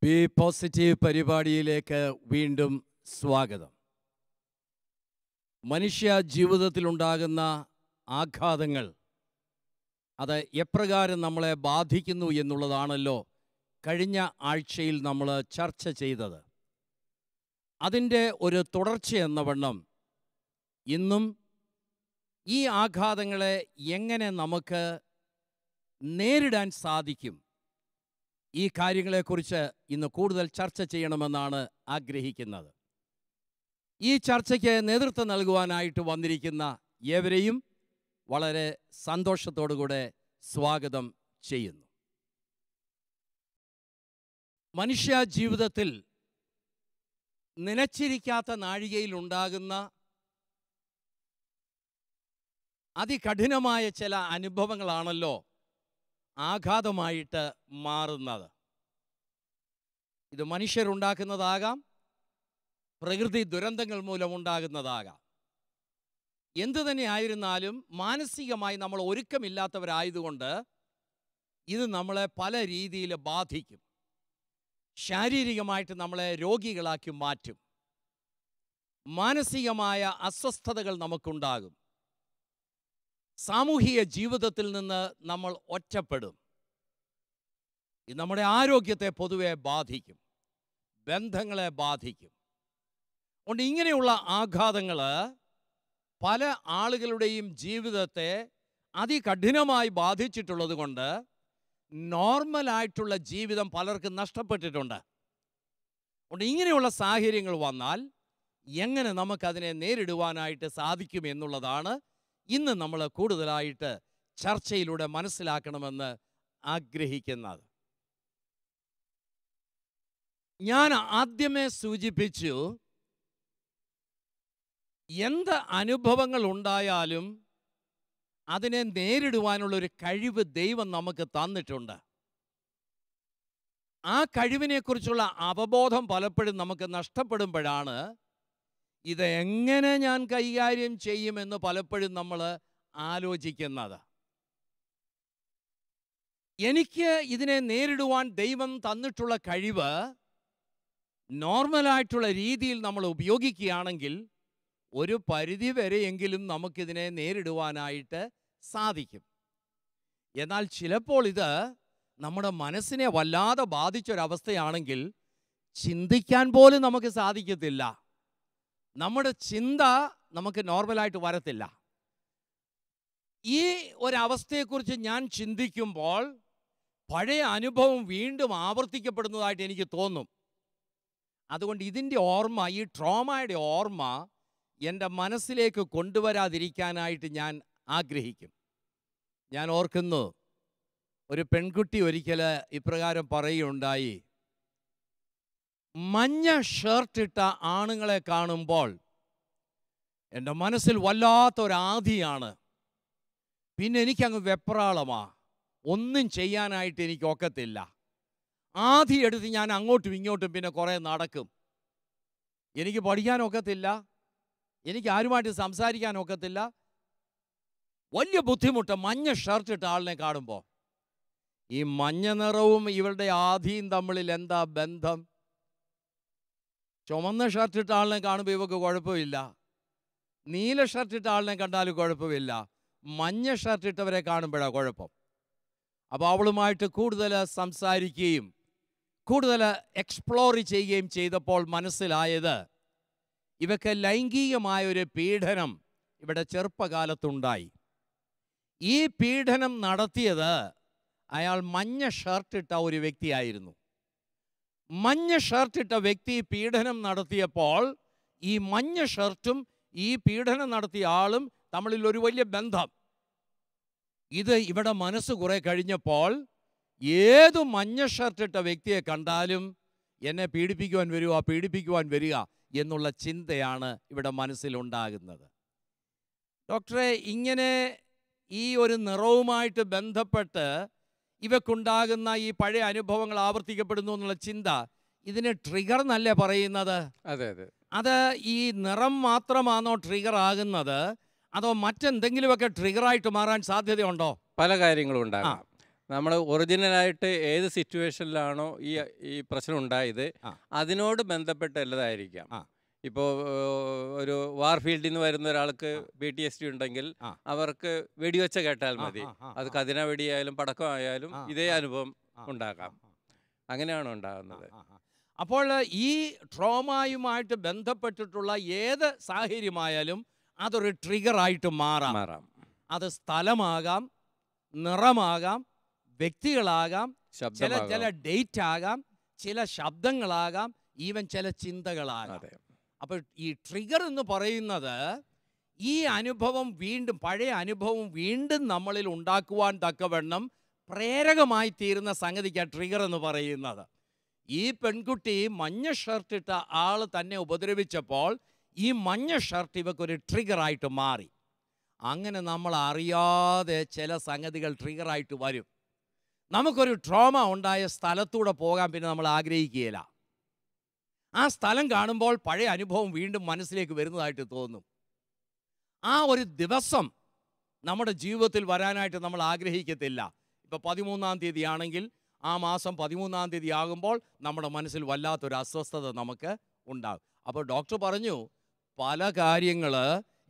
B positive പരിപാടിയിലേക്ക് വീണ്ടും സ്വാഗതം. മനുഷ്യ ജീവിതത്തിലുണ്ടാകുന്ന ആഘാതങ്ങൾ അത് എപ്രകാരം നമ്മളെ ബാധിക്കുന്നു എന്നുള്ളതാണല്ലോ കഴിഞ്ഞ ആഴ്ചയിൽ നമ്മൾ ചർച്ച ചെയ്തത്. അതിൻ്റെ ഒരു തുടർച്ചയെന്ന വണ്ണം ഇന്നും ഈ ആഘാതങ്ങളെ എങ്ങനെ നമുക്ക് നേരിടാൻ സാധിക്കും, ഈ കാര്യങ്ങളെക്കുറിച്ച് ഇന്ന് കൂടുതൽ ചർച്ച ചെയ്യണമെന്നാണ് ആഗ്രഹിക്കുന്നത്. ഈ ചർച്ചയ്ക്ക് നേതൃത്വം നൽകുവാനായിട്ട് വന്നിരിക്കുന്ന ഏവരെയും വളരെ സന്തോഷത്തോടുകൂടെ സ്വാഗതം ചെയ്യുന്നു. മനുഷ്യ ജീവിതത്തിൽ നിലച്ചിരിക്കാത്ത നാഴികയിൽ ഉണ്ടാകുന്ന അതികഠിനമായ ചില അനുഭവങ്ങളാണല്ലോ ആഘാതമായിട്ട് മാറുന്നത്. ഇത് മനുഷ്യരുണ്ടാക്കുന്നതാകാം, പ്രകൃതി ദുരന്തങ്ങൾ മൂലമുണ്ടാകുന്നതാകാം. എന്തു തന്നെ ആയിരുന്നാലും മാനസികമായി നമ്മൾ ഒരുക്കമില്ലാത്തവരായതുകൊണ്ട് ഇത് നമ്മളെ പല രീതിയിൽ ബാധിക്കും. ശാരീരികമായിട്ട് നമ്മളെ രോഗികളാക്കി മാറ്റും. മാനസികമായ അസ്വസ്ഥതകൾ നമുക്കുണ്ടാകും. സാമൂഹിക ജീവിതത്തിൽ നിന്ന് നമ്മൾ ഒറ്റപ്പെടും. ഇത് നമ്മുടെ ആരോഗ്യത്തെ പൊതുവെ ബാധിക്കും, ബന്ധങ്ങളെ ബാധിക്കും. അതുകൊണ്ട് ഇങ്ങനെയുള്ള ആഘാതങ്ങൾ പല ആളുകളുടെയും ജീവിതത്തെ അതികഠിനമായി ബാധിച്ചിട്ടുള്ളത് കൊണ്ട് നോർമലായിട്ടുള്ള ജീവിതം പലർക്കും നഷ്ടപ്പെട്ടിട്ടുണ്ട്. അതുകൊണ്ട് ഇങ്ങനെയുള്ള സാഹചര്യങ്ങൾ വന്നാൽ എങ്ങനെ നമുക്കതിനെ നേരിടുവാനായിട്ട് സാധിക്കും എന്നുള്ളതാണ് ഇന്ന് നമ്മൾ കൂടുതലായിട്ട് ചർച്ചയിലൂടെ മനസ്സിലാക്കണമെന്ന് ആഗ്രഹിക്കുന്നത്. ഞാൻ ആദ്യമേ സൂചിപ്പിച്ചു, എന്ത് അനുഭവങ്ങൾ ഉണ്ടായാലും അതിനെ നേരിടുവാനുള്ളൊരു കഴിവ് ദൈവം നമുക്ക് തന്നിട്ടുണ്ട്. ആ കഴിവിനെക്കുറിച്ചുള്ള അവബോധം പലപ്പോഴും നമുക്ക് നഷ്ടപ്പെടുമ്പോഴാണ് ഇതെങ്ങനെ ഞാൻ കൈകാര്യം ചെയ്യുമെന്ന് പലപ്പോഴും നമ്മൾ ആലോചിക്കുന്നത്. എനിക്ക് ഇതിനെ നേരിടുവാൻ ദൈവം തന്നിട്ടുള്ള കഴിവ് നോർമലായിട്ടുള്ള രീതിയിൽ നമ്മൾ ഉപയോഗിക്കുകയാണെങ്കിൽ ഒരു പരിധി വരെയെങ്കിലും നമുക്കിതിനെ നേരിടുവാനായിട്ട് സാധിക്കും. എന്നാൽ ചിലപ്പോൾ ഇത് നമ്മുടെ മനസ്സിനെ വല്ലാതെ ബാധിച്ചൊരവസ്ഥയാണെങ്കിൽ ചിന്തിക്കാൻ പോലും നമുക്ക് സാധിക്കത്തില്ല. നമ്മുടെ ചിന്ത നമുക്ക് നോർമലായിട്ട് വരത്തില്ല. ഈ ഒരവസ്ഥയെക്കുറിച്ച് ഞാൻ ചിന്തിക്കുമ്പോൾ പഴയ അനുഭവം വീണ്ടും ആവർത്തിക്കപ്പെടുന്നതായിട്ട് എനിക്ക് തോന്നും. അതുകൊണ്ട് ഇതിൻ്റെ ഓർമ്മ, ഈ ട്രോമയുടെ ഓർമ്മ എൻ്റെ മനസ്സിലേക്ക് കൊണ്ടുവരാതിരിക്കാനായിട്ട് ഞാൻ ആഗ്രഹിക്കും. ഞാൻ ഓർക്കുന്നു, ഒരു പെൺകുട്ടി ഒരിക്കൽ ഇപ്രകാരം പറയുകയുണ്ടായി, മഞ്ഞ ഷർട്ടിട്ട ആണുങ്ങളെ കാണുമ്പോൾ എൻ്റെ മനസ്സിൽ വല്ലാത്തൊരാധിയാണ്. പിന്നെ എനിക്കങ്ങ് വെപ്രാളമാ, ഒന്നും ചെയ്യാനായിട്ട് എനിക്ക് ഒക്കത്തില്ല. ആധി എടുത്ത് ഞാൻ അങ്ങോട്ടും ഇങ്ങോട്ടും പിന്നെ കുറേ നടക്കും. എനിക്ക് പഠിക്കാനൊക്കത്തില്ല, എനിക്ക് ആരുമായിട്ട് സംസാരിക്കാനൊക്കത്തില്ല. വലിയ ബുദ്ധിമുട്ട് മഞ്ഞ ഷർട്ടിട്ട ആളിനെ കാണുമ്പോൾ. ഈ മഞ്ഞ നിറവും ഇവരുടെ ആധിയും തമ്മിൽ എന്താ ബന്ധം? ചുമന്ന ഷർട്ടിട്ട ആളിനെ കാണുമ്പോൾ ഇവർക്ക് കുഴപ്പമില്ല, നീല ഷർട്ടിട്ട ആളിനെ കണ്ടാലും കുഴപ്പമില്ല, മഞ്ഞ ഷർട്ടിട്ടവരെ കാണുമ്പോഴാണ് കുഴപ്പം. അപ്പോൾ അവളുമായിട്ട് കൂടുതൽ സംസാരിക്കുകയും കൂടുതൽ എക്സ്പ്ലോർ ചെയ്യുകയും ചെയ്തപ്പോൾ മനസ്സിലായത് ഇവക്ക് ലൈംഗികമായൊരു പീഡനം ഇവിടെ ചെറുപ്പകാലത്തുണ്ടായി. ഈ പീഡനം നടത്തിയത് അയാൾ മഞ്ഞ ഷർട്ടിട്ട ഒരു വ്യക്തിയായിരുന്നു. മഞ്ഞ ഷർട്ടിട്ട വ്യക്തി പീഡനം നടത്തിയപ്പോൾ ഈ മഞ്ഞ ഷർട്ടും ഈ പീഡനം നടത്തിയ ആളും തമ്മിൽ ഒരു വലിയ ബന്ധം. ഇത് ഇവിടെ മനസ്സ് കുറെ കഴിഞ്ഞപ്പോൾ ഏതു മഞ്ഞ ഷർട്ടിട്ട വ്യക്തിയെ കണ്ടാലും എന്നെ പീഡിപ്പിക്കുവാൻ വരിക എന്നുള്ള ചിന്തയാണ് ഇവിടെ മനസ്സിലുണ്ടാകുന്നത്. ഡോക്ടറെ, ഇങ്ങനെ ഈ ഒരു നിറവുമായിട്ട് ബന്ധപ്പെട്ട് ഇവക്കുണ്ടാകുന്ന ഈ പഴയ അനുഭവങ്ങൾ ആവർത്തിക്കപ്പെടുന്നു എന്നുള്ള ചിന്ത, ഇതിന് ട്രിഗർ എന്നല്ലേ പറയുന്നത്? അതെ അതെ. അത് ഈ നിറം മാത്രമാണോ ട്രിഗർ ആകുന്നത്, അതോ മറ്റെന്തെങ്കിലുമൊക്കെ ട്രിഗറായിട്ട് മാറാൻ സാധ്യതയുണ്ടോ? പല കാര്യങ്ങളും ഉണ്ടാകാം. നമ്മൾ ഒറിജിനലായിട്ട് ഏത് സിറ്റുവേഷനിലാണോ ഈ പ്രശ്നം ഉണ്ടായത് അതിനോട് ബന്ധപ്പെട്ടല്ലതായിരിക്കാം. ഇപ്പോൾ ഒരു വാർ ഫീൽഡിൽ നിന്ന് വരുന്ന ഒരാൾക്ക് PTSD ഉണ്ടെങ്കിൽ അവർക്ക് വെടിവെച്ച കേട്ടാൽ മതി, അത് കതിന വെടിയായാലും പടക്കമായാലും ഇതേ അനുഭവം ഉണ്ടാകാം. അങ്ങനെയാണ് ഉണ്ടാകുന്നത്. അപ്പോൾ ഈ ട്രോമയുമായിട്ട് ബന്ധപ്പെട്ടിട്ടുള്ള ഏത് സാഹചര്യമായാലും അതൊരു ട്രിഗറായിട്ട് മാറാം. അത് സ്ഥലമാകാം, നിറമാകാം, വ്യക്തികളാകാം, ചില ഡേറ്റ് ആകാം, ചില ശബ്ദങ്ങളാകാം, ഈവൻ ചില ചിന്തകളാകാം. അപ്പോൾ ഈ ട്രിഗർ എന്ന് പറയുന്നത് ഈ അനുഭവം വീണ്ടും, പഴയ അനുഭവം വീണ്ടും നമ്മളിൽ ഉണ്ടാക്കുവാൻ തക്കവണ്ണം പ്രേരകമായി തീരുന്ന സംഗതിക്കാണ് ട്രിഗർ എന്ന് പറയുന്നത്. ഈ പെൺകുട്ടി മഞ്ഞ ഷർട്ടിട്ട ആൾ തന്നെ ഉപദ്രവിച്ചപ്പോൾ ഈ മഞ്ഞ ഷർട്ട് ഇവക്കൊരു ട്രിഗറായിട്ട് മാറി. അങ്ങനെ നമ്മൾ അറിയാതെ ചില സംഗതികൾ ട്രിഗറായിട്ട് വരും. നമുക്കൊരു ട്രോമ ഉണ്ടായ സ്ഥലത്തൂടെ പോകാൻ പിന്നെ നമ്മൾ ആഗ്രഹിക്കുകയില്ല. ആ സ്ഥലം കാണുമ്പോൾ പഴയ അനുഭവം വീണ്ടും മനസ്സിലേക്ക് വരുന്നതായിട്ട് തോന്നും. ആ ഒരു ദിവസം നമ്മുടെ ജീവിതത്തിൽ വരാനായിട്ട് നമ്മൾ ആഗ്രഹിക്കത്തില്ല. ഇപ്പോൾ 13-ാം തീയതി ആണെങ്കിൽ ആ മാസം 13-ാം തീയതി ആകുമ്പോൾ നമ്മുടെ മനസ്സിൽ വല്ലാത്തൊരു അസ്വസ്ഥത നമുക്ക് ഉണ്ടാകും. അപ്പോൾ ഡോക്ടർ പറഞ്ഞു പല കാര്യങ്ങൾ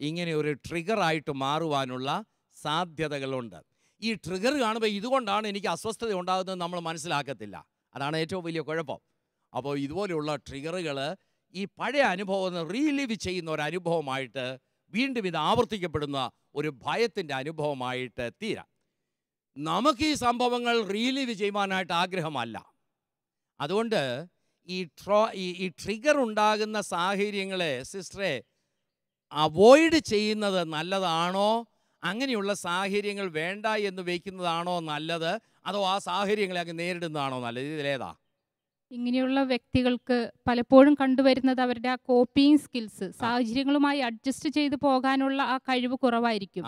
ഇങ്ങനെ ഒരു ട്രിഗറായിട്ട് മാറുവാനുള്ള സാധ്യതകളുണ്ട്. ഈ ട്രിഗർ കാണുമ്പോൾ ഇതുകൊണ്ടാണ് എനിക്ക് അസ്വസ്ഥത ഉണ്ടാകുന്നത് നമ്മൾ മനസ്സിലാക്കത്തില്ല. അതാണ് ഏറ്റവും വലിയ കുഴപ്പം. അപ്പോൾ ഇതുപോലെയുള്ള ട്രിഗറുകൾ ഈ പഴയ അനുഭവം റീലിവ് ചെയ്യുന്ന ഒരു അനുഭവമായിട്ട് വീണ്ടും ഇത് ആവർത്തിക്കപ്പെടുന്ന ഒരു ഭയത്തിൻ്റെ അനുഭവമായിട്ട് തീരാം. നമുക്ക് ഈ സംഭവങ്ങൾ റീലിവ് ചെയ്യുവാനായിട്ട് ആഗ്രഹമല്ല. അതുകൊണ്ട് ഈ ട്രിഗർ ഉണ്ടാകുന്ന സാഹചര്യങ്ങളെ സിസ്റ്ററെ അവോയ്ഡ് ചെയ്യുന്നത് നല്ലതാണോ, അങ്ങനെയുള്ള സാഹചര്യങ്ങൾ വേണ്ട എന്ന് വയ്ക്കുന്നതാണോ നല്ലത്, അതോ ആ സാഹചര്യങ്ങളെ അങ്ങ് നേരിടുന്നതാണോ നല്ലത്? ഇതിലേതാ? ഇങ്ങനെയുള്ള വ്യക്തികൾക്ക് പലപ്പോഴും കണ്ടുവരുന്നത് അവരുടെ ആ കോപ്പിങ് സ്കിൽസ്, സാഹചര്യങ്ങളുമായി അഡ്ജസ്റ്റ് ചെയ്ത് പോകാനുള്ള ആ കഴിവ് കുറവായിരിക്കും.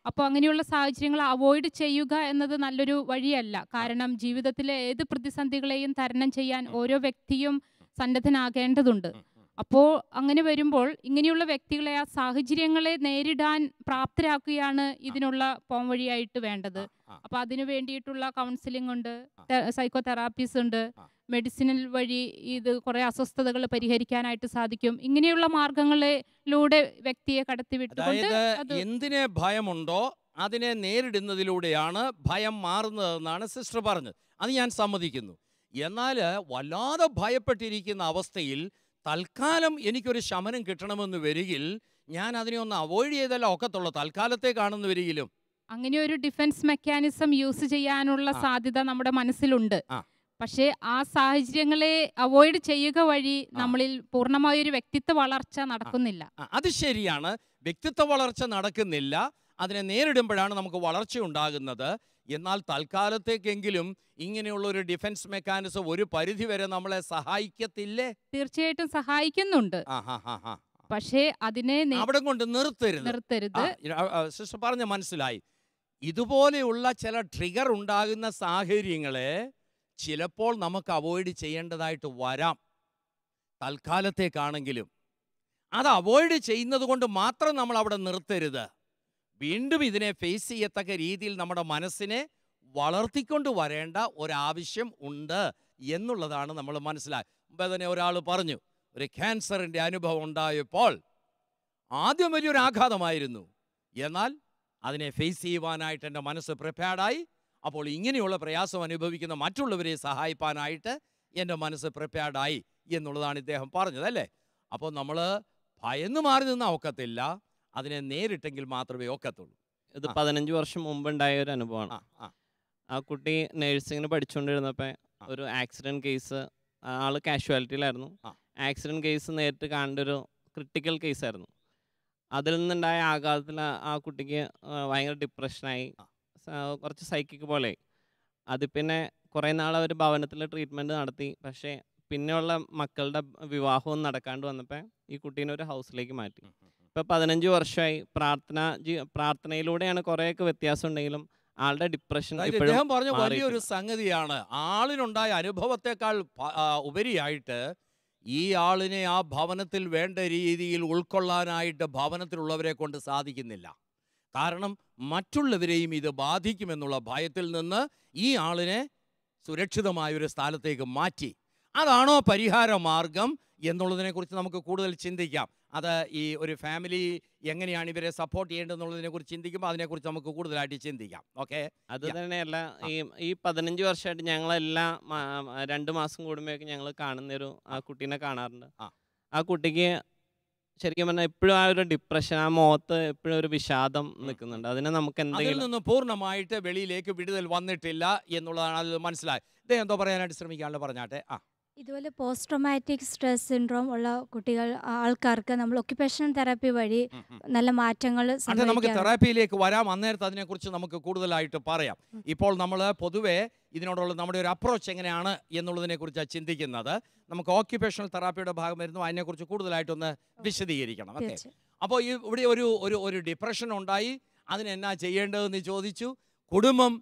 അപ്പോൾ അങ്ങനെയുള്ള സാഹചര്യങ്ങൾ അവോയ്ഡ് ചെയ്യുക എന്നത് നല്ലൊരു വഴിയല്ല. കാരണം ജീവിതത്തിലെ ഏത് പ്രതിസന്ധികളെയും തരണം ചെയ്യാൻ ഓരോ വ്യക്തിയും സന്നദ്ധനാകേണ്ടതുണ്ട്. അപ്പോൾ അങ്ങനെ വരുമ്പോൾ ഇങ്ങനെയുള്ള വ്യക്തികളെ ആ സാഹചര്യങ്ങളെ നേരിടാൻ പ്രാപ്തരാക്കുകയാണ് ഇതിനുള്ള പോംവഴിയായിട്ട് വേണ്ടത്. അപ്പോൾ അതിനു വേണ്ടിയിട്ടുള്ള കൗൺസിലിംഗ് ഉണ്ട്, സൈക്കോ തെറാപ്പീസ് ഉണ്ട്, മെഡിസിനൽ വഴി ഇത് കുറേ അസ്വസ്ഥതകൾ പരിഹരിക്കാനായിട്ട് സാധിക്കും. ഇങ്ങനെയുള്ള മാർഗങ്ങളിലൂടെ വ്യക്തിയെ കടത്തിവിട്ടുകൊണ്ട് എന്തിനെ ഭയമുണ്ടോ അതിനെ നേരിടുന്നതിലൂടെയാണ് ഭയം മാറുന്നതെന്നാണ് സിസ്റ്റർ പറഞ്ഞത്. അത് ഞാൻ സമ്മതിക്കുന്നു. എന്നാൽ വല്ലാതെ ഭയപ്പെട്ടിരിക്കുന്ന അവസ്ഥയിൽ തൽക്കാലം എനിക്കൊരു ശമനം കിട്ടണമെന്ന് വരികിൽ ഞാൻ അതിനെ ഒന്ന് അവോയ്ഡ് ചെയ്തല്ല ഒക്കത്തുള്ളൂ, തൽക്കാലത്തെ കാണുന്നു വരികിലും. അങ്ങനെ ഒരു ഡിഫൻസ് മെക്കാനിസം യൂസ് ചെയ്യാനുള്ള സാധ്യത നമ്മുടെ മനസ്സിലുണ്ട്. പക്ഷേ ആ സാഹചര്യങ്ങളെ അവോയ്ഡ് ചെയ്യുക വഴി നമ്മളിൽ പൂർണ്ണമായൊരു വ്യക്തിത്വ വളർച്ച നടക്കുന്നില്ല. അത് ശരിയാണ്, വ്യക്തിത്വ വളർച്ച നടക്കുന്നില്ല. അതിനെ നേരിടുമ്പോഴാണ് നമുക്ക് വളർച്ച ഉണ്ടാകുന്നത്. എന്നാൽ തൽക്കാലത്തേക്കെങ്കിലും ഇങ്ങനെയുള്ള ഒരു ഡിഫൻസ് മെക്കാനിസം ഒരു പരിധി വരെ നമ്മളെ സഹായിക്കത്തില്ലേ? തീർച്ചയായിട്ടും സഹായിക്കുന്നുണ്ട്. പക്ഷേ അതിനെ അവിടെ കൊണ്ട് നിർത്തരുത്. സിസ്റ്റർ പറഞ്ഞ മനസ്സിലായി. ഇതുപോലെയുള്ള ചില ട്രിഗർ ഉണ്ടാകുന്ന സാഹചര്യങ്ങളെ ചിലപ്പോൾ നമുക്ക് അവോയ്ഡ് ചെയ്യേണ്ടതായിട്ട് വരാം, തൽക്കാലത്തേക്കാണെങ്കിലും. അത് അവോയ്ഡ് ചെയ്യുന്നത് കൊണ്ട് മാത്രം നമ്മൾ അവിടെ നിർത്തരുത്. വീണ്ടും ഇതിനെ ഫേസ് ചെയ്യത്തക്ക രീതിയിൽ നമ്മുടെ മനസ്സിനെ വളർത്തിക്കൊണ്ട് വരേണ്ട ഒരാവശ്യം ഉണ്ട് എന്നുള്ളതാണ് നമ്മൾ മനസ്സിലാക്കി. മുമ്പേ തന്നെ ഒരാൾ പറഞ്ഞു, ഒരു ക്യാൻസറിൻ്റെ അനുഭവം ഉണ്ടായപ്പോൾ ആദ്യം വലിയൊരു ആഘാതമായിരുന്നു, എന്നാൽ അതിനെ ഫേസ് ചെയ്യുവാനായിട്ട് എൻ്റെ മനസ്സ് പ്രിപ്പയർഡായി. അപ്പോൾ ഇങ്ങനെയുള്ള പ്രയാസം അനുഭവിക്കുന്ന മറ്റുള്ളവരെ സഹായിക്കാനായിട്ട് എൻ്റെ മനസ്സ് പ്രിപ്പയർഡായി എന്നുള്ളതാണ് ഇദ്ദേഹം പറഞ്ഞത്, അല്ലേ? അപ്പോൾ നമ്മൾ ഭയന്ന് മാറി നിന്നാൽ ഒക്കത്തില്ല, അതിനെ നേരിട്ടെങ്കിൽ മാത്രമേ ഒക്കത്തുള്ളൂ. ഇത് 15 വർഷം മുമ്പുണ്ടായ ഒരു അനുഭവമാണ്. ആ കുട്ടി നേഴ്സിങ്ങിന് പഠിച്ചുകൊണ്ടിരുന്നപ്പോൾ ഒരു ആക്സിഡൻറ്റ് കേസ്, ആൾ കാഷ്വാലിറ്റിയിലായിരുന്നു. ആക്സിഡൻറ്റ് കേസ് നേരിട്ട് കാണേണ്ട ഒരു ക്രിട്ടിക്കൽ കേസായിരുന്നു. അതിൽ നിന്നുണ്ടായ ആഘാതത്തിൽ ആ കുട്ടിക്ക് ഭയങ്കര ഡിപ്രഷനായി, കുറച്ച് സൈക്കിക് പോലെ. അത് പിന്നെ കുറേ നാൾ അവർ ഭവനത്തിൽ ട്രീറ്റ്മെൻറ്റ് നടത്തി. പക്ഷേ പിന്നെയുള്ള മക്കളുടെ വിവാഹവും നടക്കാണ്ട് വന്നപ്പോൾ ഈ കുട്ടീനെ ഒരു ഹൗസിലേക്ക് മാറ്റി. ഇപ്പോൾ 15 വർഷമായി പ്രാർത്ഥനയിലൂടെയാണ് കുറേയൊക്കെ വ്യത്യാസം ഉണ്ടെങ്കിലും ആളുടെ ഡിപ്രഷൻ ഇദ്ദേഹം പറഞ്ഞ വലിയൊരു സംഗതിയാണ്. ആളിനുണ്ടായ അനുഭവത്തെക്കാൾ ഉപരിയായിട്ട് ഈ ആളിനെ ആ ഭവനത്തിൽ വേണ്ട രീതിയിൽ ഉൾക്കൊള്ളാനായിട്ട് ഭവനത്തിലുള്ളവരെ കൊണ്ട് സാധിക്കുന്നില്ല. കാരണം മറ്റുള്ളവരെയും ഇത് ബാധിക്കുമെന്നുള്ള ഭയത്തിൽ നിന്ന് ഈ ആളിനെ സുരക്ഷിതമായൊരു സ്ഥലത്തേക്ക് മാറ്റി. അതാണോ പരിഹാര മാർഗം എന്നുള്ളതിനെക്കുറിച്ച് നമുക്ക് കൂടുതൽ ചിന്തിക്കാം. അത് ഈ ഒരു ഫാമിലി എങ്ങനെയാണ് ഇവരെ സപ്പോർട്ട് ചെയ്യേണ്ടതെന്നുള്ളതിനെ കുറിച്ച് ചിന്തിക്കുമ്പോൾ അതിനെക്കുറിച്ച് നമുക്ക് കൂടുതലായിട്ട് ചിന്തിക്കാം. ഓക്കെ, അത് തന്നെയല്ല, ഈ 15 വർഷമായിട്ട് ഞങ്ങളെല്ലാം 2 മാസം കൂടുമ്പോഴൊക്കെ ഞങ്ങൾ കാണുന്നൊരു ആ കുട്ടീനെ കാണാറുണ്ട്. ആ കുട്ടിക്ക് ശരിക്കും പറഞ്ഞാൽ എപ്പോഴും ആ ഒരു ഡിപ്രഷൻ, ആ മുഖത്ത് എപ്പോഴും ഒരു വിഷാദം നിൽക്കുന്നുണ്ട്. അതിനെ നമുക്ക് അതിൽ നിന്ന് പൂർണ്ണമായിട്ട് വെളിയിലേക്ക് വിടുതൽ വന്നിട്ടില്ല എന്നുള്ളതാണ് അത് മനസ്സിലായി. ഇദ്ദേഹം എന്തോ പറയാനായിട്ട് ശ്രമിക്കാനുള്ള പറഞ്ഞാട്ടെ. ഇതുപോലെ പോസ്റ്റ് ട്രോമാറ്റിക് സ്ട്രെസ് സിൻഡ്രോം ഉള്ള ആൾക്കാർക്ക് നമ്മൾ ഒക്യുപേഷണൽ തെറാപ്പി വഴി നല്ല മാറ്റങ്ങൾ നമുക്ക് തെറാപ്പിയിലേക്ക് വരാം. അന്നേരത്തെ അതിനെക്കുറിച്ച് നമുക്ക് കൂടുതലായിട്ട് പറയാം. ഇപ്പോൾ നമ്മൾ പൊതുവെ ഇതിനോടുള്ള നമ്മുടെ ഒരു അപ്രോച്ച് എങ്ങനെയാണ് എന്നുള്ളതിനെ കുറിച്ചാണ് ചിന്തിക്കുന്നത്. നമുക്ക് ഓക്യുപേഷണൽ തെറാപ്പിയുടെ ഭാഗം വരുന്നു, അതിനെക്കുറിച്ച് കൂടുതലായിട്ടൊന്ന് വിശദീകരിക്കണം. ഓക്കെ, അപ്പോൾ ഇവിടെ ഒരു ഡിപ്രഷൻ ഉണ്ടായി, അതിനെന്നാ ചെയ്യേണ്ടതെന്ന് ചോദിച്ചു. കുടുംബം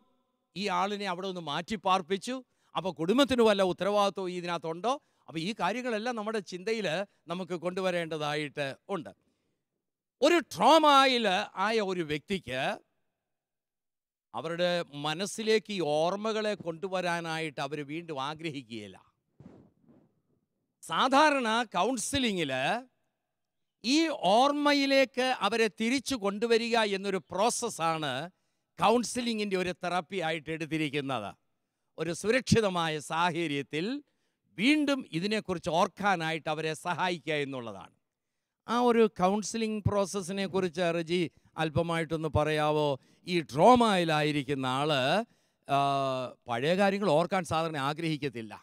ഈ ആളിനെ അവിടെ ഒന്ന് മാറ്റി പാർപ്പിച്ചു. അപ്പോൾ കുടുംബത്തിന് വല്ല ഉത്തരവാദിത്വം ഇതിനകത്തുണ്ടോ? അപ്പോൾ ഈ കാര്യങ്ങളെല്ലാം നമ്മുടെ ചിന്തയിൽ നമുക്ക് കൊണ്ടുവരേണ്ടതായിട്ട് ഉണ്ട്. ഒരു ട്രോമയിൽ ആയ ഒരു വ്യക്തിക്ക് അവരുടെ മനസ്സിലേക്ക് ഈ ഓർമ്മകളെ കൊണ്ടുവരാനായിട്ട് അവർ വീണ്ടും ആഗ്രഹിക്കുകയില്ല. സാധാരണ കൗൺസിലിങ്ങിൽ ഈ ഓർമ്മയിലേക്ക് അവരെ തിരിച്ചു കൊണ്ടുവരിക എന്നൊരു പ്രോസസ്സാണ് കൗൺസിലിങ്ങിൻ്റെ ഒരു തെറാപ്പി ആയിട്ട് എടുത്തിരിക്കുന്നത്. ഒരു സുരക്ഷിതമായ സാഹചര്യത്തിൽ വീണ്ടും ഇതിനെക്കുറിച്ച് ഓർക്കാനായിട്ട് അവരെ സഹായിക്കുക എന്നുള്ളതാണ്. ആ ഒരു കൗൺസിലിംഗ് പ്രോസസ്സിനെ കുറിച്ച് റജി അല്പമായിട്ടൊന്ന് പറയാവോ? ഈ ട്രോമയിലായിരിക്കുന്ന ആള് പഴയ കാര്യങ്ങൾ ഓർക്കാൻ സാധാരണ ആഗ്രഹിക്കത്തില്ല.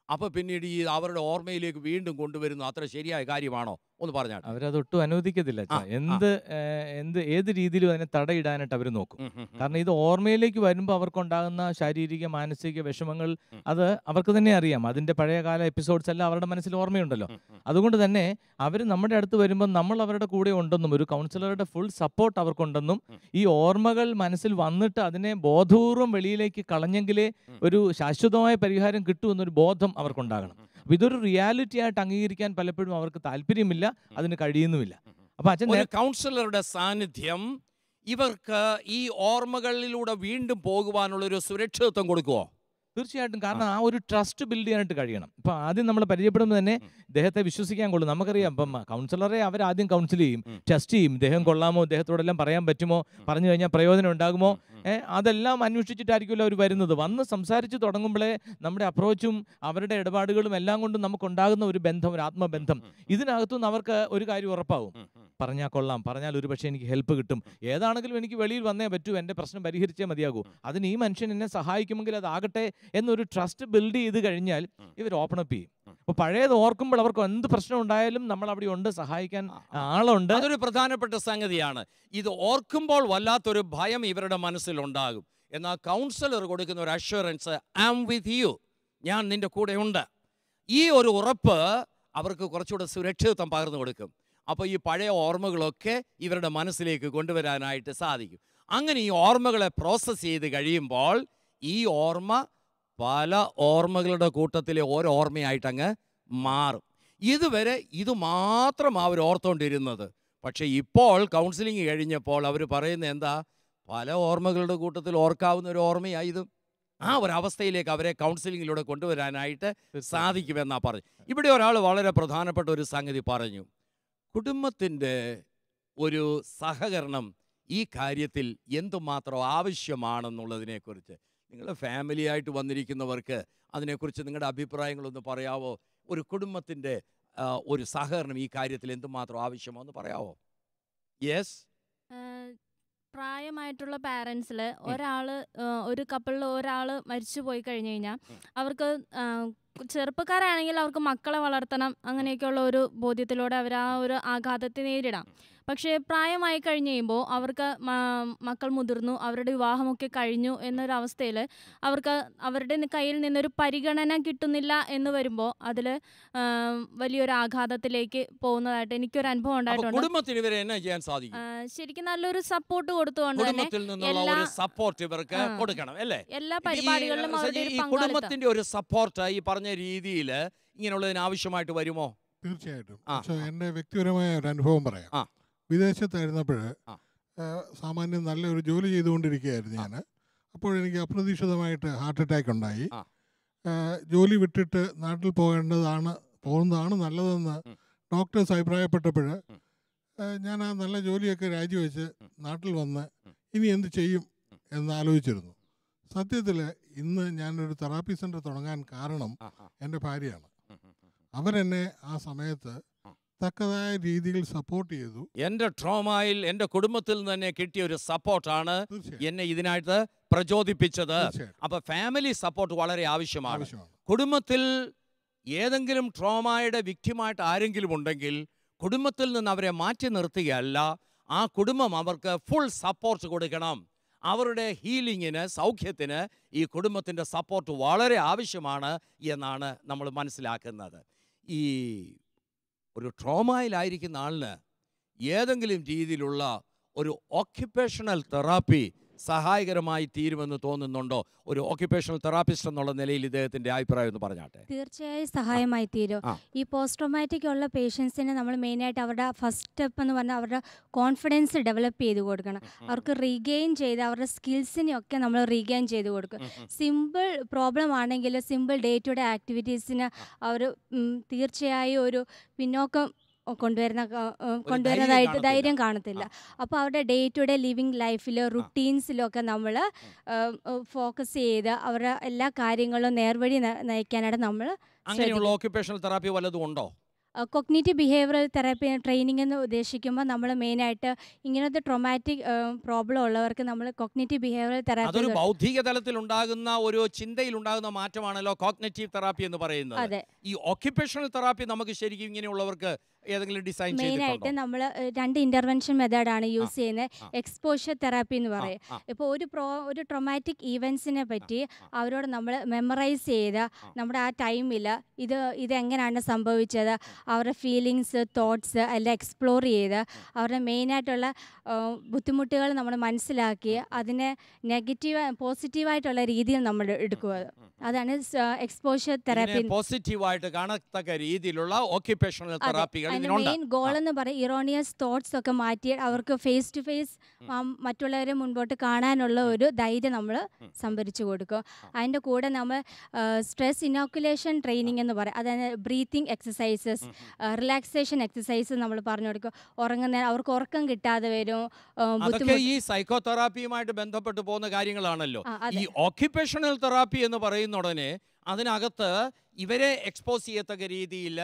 അപ്പോൾ പിന്നീട് ഈ അവരുടെ ഓർമ്മയിലേക്ക് വീണ്ടും കൊണ്ടുവരുന്നു. അത്ര ശരിയായ കാര്യമാണോ? ഒന്ന് പറഞ്ഞാൽ. അവരതൊട്ടും അനുവദിക്കത്തില്ല. ഏത് രീതിയിലും അതിനെ തടയിടാനായിട്ട് അവർ നോക്കും. കാരണം ഇത് ഓർമ്മയിലേക്ക് വരുമ്പോൾ അവർക്കുണ്ടാകുന്ന ശാരീരിക മാനസിക വിഷമങ്ങൾ അത് അവർക്ക് തന്നെ അറിയാം. അതിൻ്റെ പഴയകാല എപ്പിസോഡ്സ് എല്ലാം അവരുടെ മനസ്സിൽ ഓർമ്മയുണ്ടല്ലോ. അതുകൊണ്ട് തന്നെ അവർ നമ്മുടെ അടുത്ത് വരുമ്പോൾ നമ്മൾ അവരുടെ കൂടെ ഉണ്ടെന്നും ഒരു കൗൺസിലറുടെ ഫുൾ സപ്പോർട്ട് അവർക്കുണ്ടെന്നും ഈ ഓർമ്മകൾ മനസ്സിൽ വന്നിട്ട് അതിനെ ബോധപൂർവം വെളിയിലേക്ക് കളഞ്ഞെങ്കിലേ ഒരു ശാശ്വതമായ പരിഹാരം കിട്ടുമെന്നൊരു ബോധം അവർക്കുണ്ടാകണം. അപ്പോൾ ഇതൊരു റിയാലിറ്റി ആയിട്ട് അംഗീകരിക്കാൻ പലപ്പോഴും അവർക്ക് താല്പര്യമില്ല, അതിന് കഴിയുന്നുമില്ല. അപ്പോൾ അച്ഛൻ കൗൺസിലറുടെ സാന്നിധ്യം ഇവർക്ക് ഈ ഓർമ്മകളിലൂടെ വീണ്ടും പോകുവാനുള്ളൊരു സുരക്ഷിതത്വം കൊടുക്കുമോ? തീർച്ചയായിട്ടും. കാരണം ആ ഒരു ട്രസ്റ്റ് ബിൽഡ് ചെയ്യാനായിട്ട് കഴിയണം. ഇപ്പം ആദ്യം നമ്മൾ പരിചയപ്പെടുമ്പോൾ തന്നെ ഇദ്ദേഹത്തെ വിശ്വസിക്കാൻ കൊള്ളും. നമുക്കറിയാം, ഇപ്പം കൗൺസിലറെ അവരാദ്യം കൗൺസിൽ ചെയ്യും, ടെസ്റ്റ് ചെയ്യും. ഇദ്ദേഹം കൊള്ളാമോ, ഇദ്ദേഹത്തോടെല്ലാം പറയാൻ പറ്റുമോ, പറഞ്ഞു കഴിഞ്ഞാൽ പ്രയോജനം ഉണ്ടാകുമോ, അതെല്ലാം അന്വേഷിച്ചിട്ടായിരിക്കുമല്ലോ അവർ വരുന്നത്. വന്ന് സംസാരിച്ച് തുടങ്ങുമ്പോഴേ നമ്മുടെ അപ്രോച്ചും അവരുടെ ഇടപാടുകളും എല്ലാം കൊണ്ടും നമുക്കുണ്ടാകുന്ന ഒരു ബന്ധം, ഒരു ആത്മബന്ധം, ഇതിനകത്തുനിന്ന് അവർക്ക് ഒരു കാര്യം ഉറപ്പാവും. പറഞ്ഞാൽ കൊള്ളാം, പറഞ്ഞാൽ ഒരു പക്ഷേ എനിക്ക് ഹെൽപ്പ് കിട്ടും, ഏതാണെങ്കിലും എനിക്ക് വെളിയിൽ വന്നേ പറ്റൂ, എൻ്റെ പ്രശ്നം പരിഹരിച്ചേ മതിയാകൂ, അതിന് ഈ മനുഷ്യൻ എന്നെ സഹായിക്കുമെങ്കിൽ അതാകട്ടെ എന്നൊരു ട്രസ്റ്റ് ബിൽഡ് ചെയ്ത് കഴിഞ്ഞാൽ ഇവർ ഓപ്പൺ അപ്പ് ചെയ്യും. അപ്പോൾ പഴയത് ഓർക്കുമ്പോൾ അവർക്ക് എന്ത് പ്രശ്നം ഉണ്ടായാലും നമ്മൾ അവിടെ ഉണ്ട്, സഹായിക്കാൻ ആളുണ്ട്. അതൊരു പ്രധാനപ്പെട്ട സംഗതിയാണ്. ഇത് ഓർക്കുമ്പോൾ വല്ലാത്തൊരു ഭയം ഇവരുടെ മനസ്സിലുണ്ടാകും. എന്നാൽ കൗൺസിലർ കൊടുക്കുന്ന ഒരു assurance, I am with you, ഞാൻ നിൻ്റെ കൂടെ ഉണ്ട്, ഈ ഒരു ഉറപ്പ് അവർക്ക് കുറച്ചുകൂടെ സുരക്ഷിതത്വം പകർന്നു കൊടുക്കും. അപ്പോൾ ഈ പഴയ ഓർമ്മകളൊക്കെ ഇവരുടെ മനസ്സിലേക്ക് കൊണ്ടുവരാനായിട്ട് സാധിക്കും. അങ്ങനെ ഈ ഓർമ്മകളെ പ്രോസസ്സ് ചെയ്ത് കഴിയുമ്പോൾ ഈ ഓർമ്മ പല ഓർമ്മകളുടെ കൂട്ടത്തിലെ ഓരോ ഓർമ്മയായിട്ട് അങ്ങ് മാറും. ഇതുവരെ ഇത് മാത്രം അവർ ഓർത്തുകൊണ്ടിരുന്നത്. പക്ഷേ ഇപ്പോൾ കൗൺസിലിംഗ് കഴിഞ്ഞപ്പോൾ അവർ പറയുന്നത് എന്താ? പല ഓർമ്മകളുടെ കൂട്ടത്തിൽ ഓർക്കാവുന്ന ഒരു ഓർമ്മയായതും ആ ഒരു അവസ്ഥയിലേക്ക് അവരെ കൗൺസിലിങ്ങിലൂടെ കൊണ്ടുവരാനായിട്ട് സാധിക്കുമെന്നാണ് പറഞ്ഞു. ഇവിടെ ഒരാൾ വളരെ പ്രധാനപ്പെട്ട ഒരു സംഗതി പറഞ്ഞു. കുടുംബത്തിൻ്റെ ഒരു സഹകരണം ഈ കാര്യത്തിൽ എന്തുമാത്രം ആവശ്യമാണെന്നുള്ളതിനെക്കുറിച്ച് നിങ്ങളുടെ ഫാമിലി ആയിട്ട് വന്നിരിക്കുന്നവർക്ക് അതിനെക്കുറിച്ച് നിങ്ങളുടെ അഭിപ്രായങ്ങളൊന്ന് പറയാവോ? ഒരു കുടുംബത്തിൻ്റെ ഒരു സഹകരണം ഈ കാര്യത്തിൽ എന്തുമാത്രം ആവശ്യമോ എന്ന് പറയാവോ? യെസ്. പ്രായമായിട്ടുള്ള പാരൻസിൽ ഒരു കപ്പിളിൽ ഒരാൾ മരിച്ചു പോയി കഴിഞ്ഞു കഴിഞ്ഞാൽ അവർക്ക് ചെറുപ്പക്കാരാണെങ്കിൽ അവർക്ക് മക്കളെ വളർത്തണം, അങ്ങനെയൊക്കെയുള്ള ഒരു ബോധ്യത്തിലൂടെ അവർ ആ ഒരു ആഘാതത്തെ നേരിടാം. പക്ഷേ പ്രായമായി കഴിഞ്ഞ് കഴിയുമ്പോൾ അവർക്ക് മക്കൾ മുതിർന്നു, അവരുടെ വിവാഹമൊക്കെ കഴിഞ്ഞു എന്നൊരവസ്ഥയിൽ അവർക്ക് അവരുടെ കയ്യിൽ നിന്നൊരു പരിഗണന കിട്ടുന്നില്ല എന്ന് വരുമ്പോൾ അതിൽ വലിയൊരു ആഘാതത്തിലേക്ക് പോകുന്നതായിട്ട് എനിക്കൊരു അനുഭവം ഉണ്ടായിട്ടുണ്ട്. കുടുംബത്തിന് ഇവരെ എന്നാ ചെയ്യാൻ സാധിക്കും? ശരിക്കും നല്ലൊരു സപ്പോർട്ട് കൊടുത്തുകൊണ്ട് തന്നെ എല്ലാ പരിപാടികളിലും കുടുംബത്തിന്റെ ഒരു സപ്പോർട്ട് ഈ പറഞ്ഞ രീതിയിൽ ഇങ്ങനെയുള്ളതിന് ആവശ്യമായിട്ട് വരുമോ? തീർച്ചയായിട്ടും. എൻ്റെ വ്യക്തിപരമായ ഒരു അനുഭവം പറയാം. വിദേശത്തായിരുന്നപ്പോൾ സാമാന്യം നല്ലൊരു ജോലി ചെയ്തുകൊണ്ടിരിക്കുകയായിരുന്നു ഞാൻ. അപ്പോഴെനിക്ക് അപ്രതീക്ഷിതമായിട്ട് ഹാർട്ട് അറ്റാക്ക് ഉണ്ടായി. ജോലി വിട്ടിട്ട് നാട്ടിൽ പോകുന്നതാണ് നല്ലതെന്ന് ഡോക്ടേഴ്സ് അഭിപ്രായപ്പെട്ടപ്പോൾ ഞാൻ ആ നല്ല ജോലിയൊക്കെ രാജിവെച്ച് നാട്ടിൽ വന്ന് ഇനി എന്ത് ചെയ്യും എന്ന് ആലോചിച്ചിരുന്നു. സത്യത്തിൽ ഇന്ന് ഞാനൊരു തെറാപ്പി സെൻ്റർ തുടങ്ങാൻ കാരണം എൻ്റെ ഭാര്യയാണ്. അവരെന്നെ ആ സമയത്ത് തക്കതായ രീതിയിൽ സപ്പോർട്ട് ചെയ്തു. എൻ്റെ ട്രോമയിൽ എൻ്റെ കുടുംബത്തിൽ നിന്ന് തന്നെ കിട്ടിയ ഒരു സപ്പോർട്ടാണ് എന്നെ ഇതിനായിട്ട് പ്രചോദിപ്പിച്ചത്. അപ്പൊ ഫാമിലി സപ്പോർട്ട് വളരെ ആവശ്യമാണ്. കുടുംബത്തിൽ ഏതെങ്കിലും ട്രോമയുടെ വിക്ടിമായിട്ട് ആരെങ്കിലും ഉണ്ടെങ്കിൽ കുടുംബത്തിൽ നിന്ന് അവരെ മാറ്റി നിർത്തുകയല്ല, ആ കുടുംബം അവർക്ക് ഫുൾ സപ്പോർട്ട് കൊടുക്കണം. അവരുടെ ഹീലിങ്ങിന്, സൗഖ്യത്തിന് ഈ കുടുംബത്തിൻ്റെ സപ്പോർട്ട് വളരെ ആവശ്യമാണ് എന്നാണ് നമ്മൾ മനസ്സിലാക്കുന്നത്. ഈ ഒരു ട്രോമയിലായിരിക്കുന്ന ആളിന് ഏതെങ്കിലും രീതിയിലുള്ള ഒരു ഓക്യുപ്പേഷണൽ തെറാപ്പി സഹായകരമായി തീരുമെന്ന് തോന്നുന്നുണ്ടോ? ഒരു ഓക്യുപ്പേഷണൽ തെറാപ്പിസ്റ്റ് എന്നുള്ള നിലയിൽ ഇദ്ദേഹത്തിൻ്റെ അഭിപ്രായം എന്ന് പറഞ്ഞാട്ടെ. തീർച്ചയായും സഹായമായി തീരും. ഈ പോസ്റ്റ് ട്രോമാറ്റിക് ഉള്ള പേഷ്യൻസിന് നമ്മൾ മെയിനായിട്ട് അവരുടെ ഫസ്റ്റ് സ്റ്റെപ്പ് എന്ന് പറഞ്ഞാൽ അവരുടെ കോൺഫിഡൻസ് ഡെവലപ്പ് ചെയ്ത് കൊടുക്കണം. അവർക്ക് റീഗെയിൻ ചെയ്ത് അവരുടെ സ്കിൽസിനെയൊക്കെ നമ്മൾ റീഗെയിൻ ചെയ്ത് കൊടുക്കും. സിമ്പിൾ പ്രോബ്ലം ആണെങ്കിൽ സിമ്പിൾ ഡേ ടു ഡേ ആക്ടിവിറ്റീസിന് അവർ തീർച്ചയായും ഒരു പിന്നോക്കം കൊണ്ടുവരുന്നതായിട്ട് ധൈര്യം കാണത്തില്ല. അപ്പോൾ അവരുടെ ഡേ ടു ഡേ ലിവിങ് ലൈഫിൽ റുട്ടീൻസിലൊക്കെ നമ്മൾ ഫോക്കസ് ചെയ്ത് അവരുടെ എല്ലാ കാര്യങ്ങളും നേർവഴി നയിക്കാനായിട്ട് നമ്മൾ അങ്ങനെയുള്ള ഓക്യുപ്പേഷണൽ തെറാപ്പി വല്ലതും ഉണ്ടോ? കൊഗ്നിറ്റീവ് ബിഹേവിയറൽ തെറാപ്പി ട്രെയിനിങ് എന്ന് ഉദ്ദേശിക്കുമ്പോൾ നമ്മൾ മെയിനായിട്ട് ഇങ്ങനത്തെ ട്രോമാറ്റിക് പ്രോബ്ലം ഉള്ളവർക്ക് നമ്മൾ കൊഗ്നിറ്റീവ് ബിഹേവിയറൽ തെറാപ്പി, അതൊരു ബൗദ്ധിക തലത്തിൽ ഉണ്ടാകുന്ന ഒരു ചിന്തയിൽ ഉണ്ടാകുന്ന മാറ്റമാണല്ലോ കോഗ്നിറ്റീവ് തെറാപ്പി എന്ന് പറയുന്നത്. അതെ. ഈ ഓക്യുപ്പേഷണൽ തെറാപ്പി നമുക്ക് ശരിക്കും ഇങ്ങനെയുള്ളവർക്ക് ഏതെങ്കിലും ഡിസൈൻ മെയിനായിട്ട് നമ്മൾ 2 ഇൻ്റർവെൻഷൻ മെത്തേഡാണ് യൂസ് ചെയ്യുന്നത്. എക്സ്പോഷർ തെറാപ്പി എന്ന് പറയും. ഇപ്പോൾ ഒരു ട്രോമാറ്റിക് ഈവൻസിനെ പറ്റി അവരോട് നമ്മൾ മെമ്മറൈസ് ചെയ്ത് നമ്മുടെ ആ ടൈമിൽ ഇതെങ്ങനെയാണ് സംഭവിച്ചത്, അവരുടെ ഫീലിങ്സ്, തോട്ട്സ് എല്ലാം എക്സ്പ്ലോർ ചെയ്ത് അവരുടെ മെയിനായിട്ടുള്ള ബുദ്ധിമുട്ടുകൾ നമ്മൾ മനസ്സിലാക്കി അതിനെ പോസിറ്റീവായിട്ടുള്ള രീതിയിൽ നമ്മൾ എടുക്കുക. അതാണ് എക്സ്പോഷർ തെറാപ്പി. പോസിറ്റീവായിട്ട് കാണത്തക്ക രീതിയിലുള്ള ഓക്യുപ്പേഷണൽ തെറാപ്പികൾ. മെയിൻ ഗോൾ എന്ന് പറയും ഇറോണിയസ് തോട്ട്സ് ഒക്കെ മാറ്റി അവർക്ക് ഫേസ് ടു ഫേസ് മറ്റുള്ളവരെ മുൻപോട്ട് കാണാനുള്ള ഒരു ധൈര്യം നമ്മൾ സംഭരിച്ചു കൊടുക്കും. അതിൻ്റെ കൂടെ നമ്മൾ സ്ട്രെസ് ഇനോക്കുലേഷൻ ട്രെയിനിങ് എന്ന് പറയും. അതായത് ബ്രീത്തിങ് എക്സസൈസസ്, റിലാക്സേഷൻ എക്സസൈസ് നമ്മൾ പറഞ്ഞു കൊടുക്കും. അവർക്ക് ഉറക്കം കിട്ടാതെ വരും. അതൊക്കെ ഈ സൈക്കോതെറാപ്പിയുമായിട്ട് ബന്ധപ്പെട്ട് പോകുന്ന കാര്യങ്ങളാണല്ലോ. ഈ ഓക്യുപ്പേഷണൽ തെറാപ്പി എന്ന് പറയുന്ന ഉടനെ അതിനകത്ത് ഇവരെ എക്സ്പോസ് ചെയ്യത്തക്ക രീതിയിൽ,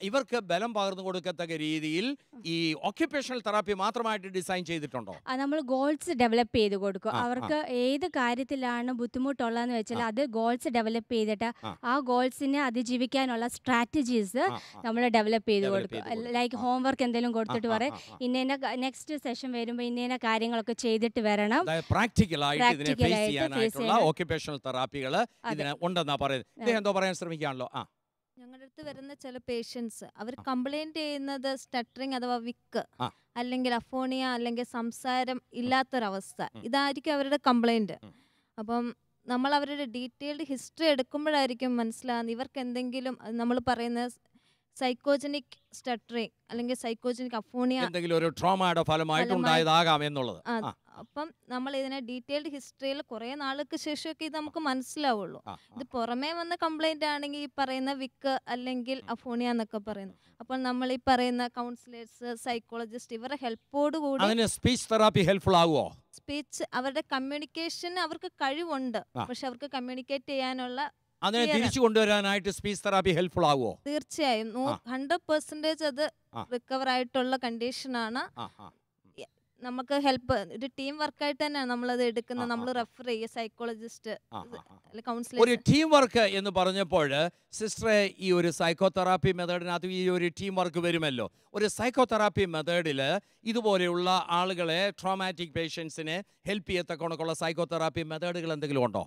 ഇവർക്ക് ബലം പകർന്നു കൊടുക്കത്തക്ക രീതിയിൽ ഈ ഓക്യുപ്പേഷണൽ തെറാപ്പി മാത്രമായിട്ട് ഡിസൈൻ ചെയ്തിട്ടുണ്ടോ? നമ്മൾ ഗോൾസ് ഡെവലപ്പ് ചെയ്ത് കൊടുക്കും. അവർക്ക് ഏത് കാര്യത്തിലാണ് ബുദ്ധിമുട്ടുള്ളതെന്ന് വെച്ചാൽ അത് ഗോൾസ് ഡെവലപ്പ് ചെയ്തിട്ട് ആ ഗോൾസിനെ അതിജീവിക്കാനുള്ള സ്ട്രാറ്റജീസ് നമ്മൾ ഡെവലപ്പ് ചെയ്ത് കൊടുക്കും. ലൈക്ക് ഹോംവർക്ക് എന്തെങ്കിലും കൊടുത്തിട്ട് പറയും ഇന്ന നെക്സ്റ്റ് സെഷൻ വരുമ്പോൾ ഇന്ന കാര്യങ്ങളൊക്കെ ചെയ്തിട്ട് വരണം. പ്രാക്ടിക്കലായിട്ട് ഫേസ് ചെയ്യാനായിട്ടുള്ള ഓക്യുപ്പേഷണൽ തെറാപ്പികൾ ഇതിന് ഉണ്ടെന്നാ പറയുന്നത്. ഇദ്ദേഹം എന്തോ പറയാൻ ശ്രമിക്കാണല്ലോ. ഞങ്ങളുടെ അടുത്ത് വരുന്ന ചില പേഷ്യൻസ് അവർ കംപ്ലൈന്റ് ചെയ്യുന്നത് സ്റ്റട്ടറിങ് അഥവാ വിക്ക് അല്ലെങ്കിൽ അഫോണിയ അല്ലെങ്കിൽ സംസാരം ഇല്ലാത്തൊരവസ്ഥ, ഇതായിരിക്കും അവരുടെ കംപ്ലൈന്റ്. അപ്പം നമ്മൾ അവരുടെ ഡീറ്റെയിൽഡ് ഹിസ്റ്ററി എടുക്കുമ്പോഴായിരിക്കും മനസ്സിലാകുന്നത് ഇവർക്ക് എന്തെങ്കിലും നമ്മൾ പറയുന്ന സൈക്കോജനിക് സ്റ്റട്ടറിങ് അല്ലെങ്കിൽ സൈക്കോജനിക് അഫോണിയ എന്തെങ്കിലും ഒരു ട്രോമയുടെ ഫലമായിട്ട് ഉണ്ടായതാകാം എന്നുള്ളത്. അപ്പം നമ്മൾ ഇതിനെ ഡീറ്റെയിൽഡ് ഹിസ്റ്ററിയിൽ കുറേ നാൾക്ക് ശേഷമൊക്കെ ഇത് നമുക്ക് മനസ്സിലാവുള്ളൂ. ഇത് പുറമേ വന്ന കംപ്ലൈന്റ് ആണെങ്കിൽ ഈ പറയുന്ന വിക്ക് അല്ലെങ്കിൽ അഫോണിയ എന്നൊക്കെ പറയുന്നു. അപ്പോൾ നമ്മൾ ഈ പറയുന്ന കൗൺസിലേഴ്സ്, സൈക്കോളജിസ്റ്റ് ഇവരുടെ ഹെൽപ്പോട് കൂടി സ്പീച്ച് തെറാപ്പി ഹെൽപ്ഫുൾ ആകുമോ? സ്പീച്ച് അവരുടെ കമ്മ്യൂണിക്കേഷൻ അവർക്ക് കഴിവുണ്ട്, പക്ഷെ അവർക്ക് കമ്മ്യൂണിക്കേറ്റ് ചെയ്യാനുള്ള അതിനെ തിരിച്ചു കൊണ്ടുവരാനായിട്ട് സ്പീച്ച് തെറാപ്പി ഹെൽപ്ഫുൾ ആകുമോ? തീർച്ചയായും 100% അത് റിക്കവർ ആയിട്ടുള്ള കണ്ടീഷനാണ്. നമുക്ക് ഹെൽപ്പ് ഒരു ടീം വർക്കായിട്ട് തന്നെയാണ് നമ്മളത് എടുക്കുന്നത്. നമ്മൾ റെഫർ ചെയ്യുക സൈക്കോളജിസ്റ്റ്, കൗൺസിലർ. ഒരു ടീം വർക്ക് എന്ന് പറഞ്ഞപ്പോൾ സിസ്റ്ററെ, ഈ ഒരു സൈക്കോതെറാപ്പി മെത്തേഡിനകത്ത് ഈ ഒരു ടീം വർക്ക് വരുമല്ലോ. ഒരു സൈക്കോതെറാപ്പി മെത്തേഡിൽ ഇതുപോലെയുള്ള ആളുകളെ, ട്രോമാറ്റിക് പേഷ്യൻസിനെ ഹെൽപ്പ് ചെയ്യത്തക്കണക്കുള്ള സൈക്കോതെറാപ്പി മെത്തേഡുകൾ എന്തെങ്കിലും ഉണ്ടോ?